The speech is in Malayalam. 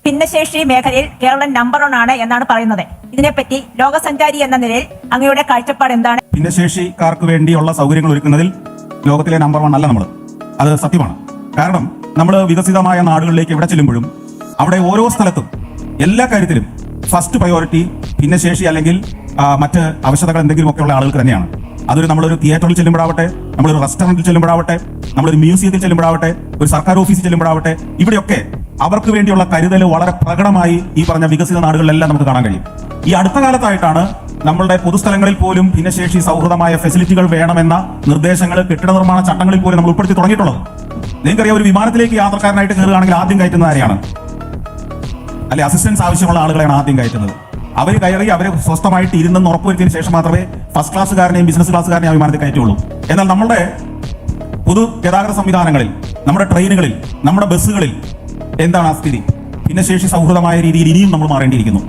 ഭിന്നശേഷി മേഖലയിൽ കേരളം നമ്പർ 1 ആണ് എന്നാണ് പറയുന്നത്. ഇതിനെപ്പറ്റി ലോകസഞ്ചാരി എന്ന നിലയിൽ അങ്ങയുടെ കാഴ്ചപ്പാട് എന്താണ്? ഭിന്നശേഷിക്കാർക്ക് വേണ്ടിയുള്ള സൗകര്യങ്ങൾ ഒരുക്കുന്നതിൽ ലോകത്തിലെ നമ്പർ 1 അല്ല നമ്മൾ. അത് സത്യമാണ്. കാരണം നമ്മൾ വികസിതമായ നാടുകളിലേക്ക് എവിടെ ചെല്ലുമ്പോഴും അവിടെ ഓരോ സ്ഥലത്തും എല്ലാ കാര്യത്തിലും ഫസ്റ്റ് പ്രയോറിറ്റി ഭിന്നശേഷി അല്ലെങ്കിൽ മറ്റ് അവശതകൾ എന്തെങ്കിലുമൊക്കെ ഉള്ള ആളുകൾക്ക് തന്നെയാണ്. നമ്മളൊരു തിയേറ്ററിൽ ചെല്ലുമ്പോഴാവട്ടെ, നമ്മളൊരു റെസ്റ്റോറന്റിൽ ചെല്ലുമ്പോഴാവട്ടെ, നമ്മളൊരു മ്യൂസിയത്തിൽ ചെല്ലുമ്പോഴാവട്ടെ, ഒരു സർക്കാർ ഓഫീസിൽ ചെല്ലുമ്പോഴാവട്ടെ, ഇവിടെയൊക്കെ അവർക്ക് വേണ്ടിയുള്ള കരുതൽ വളരെ പ്രകടമായി ഈ പറഞ്ഞ വികസിത നാടുകളിലെല്ലാം നമുക്ക് കാണാൻ കഴിയും. ഈ അടുത്ത കാലത്തായിട്ടാണ് നമ്മളുടെ പൊതുസ്ഥലങ്ങളിൽ പോലും ഭിന്നശേഷി സൗഹൃദമായ ഫെസിലിറ്റികൾ വേണമെന്ന നിർദ്ദേശങ്ങൾ കെട്ടിട നിർമ്മാണ ചട്ടങ്ങളിൽ പോലും നമ്മൾ ഉൾപ്പെടുത്തി തുടങ്ങിയിട്ടുള്ളത്. നിങ്ങൾക്കറിയാം, ഒരു വിമാനത്തിലേക്ക് യാത്രക്കാരനായിട്ട് കയറുകയാണെങ്കിൽ ആദ്യം കയറ്റുന്നത് ആരെയാണ്? അല്ലെ, അസിസ്റ്റൻസ് ആവശ്യമുള്ള ആളുകളെയാണ് ആദ്യം കയറ്റുന്നത്. അവർ കയറി അവരെ സ്വസ്ഥമായിട്ട് ഇരുന്നെന്ന് ഉറപ്പുവരുത്തിയതിനു ശേഷം മാത്രമേ ഫസ്റ്റ് ക്ലാസ്സുകാരനെയും ബിസിനസ് ക്ലാസ്സുകാരനെയും വിമാനത്തിൽ കയറ്റുള്ളൂ. എന്നാൽ നമ്മുടെ പൊതു ഗതാഗത സംവിധാനങ്ങളിൽ, നമ്മുടെ ട്രെയിനുകളിൽ, നമ്മുടെ ബസ്സുകളിൽ എന്താണ് ആ സ്ഥിതി? ഭിന്നശേഷി സൗഹൃദമായ രീതിയിൽ ഇനിയും നമ്മൾ മാറേണ്ടിയിരിക്കുന്നു.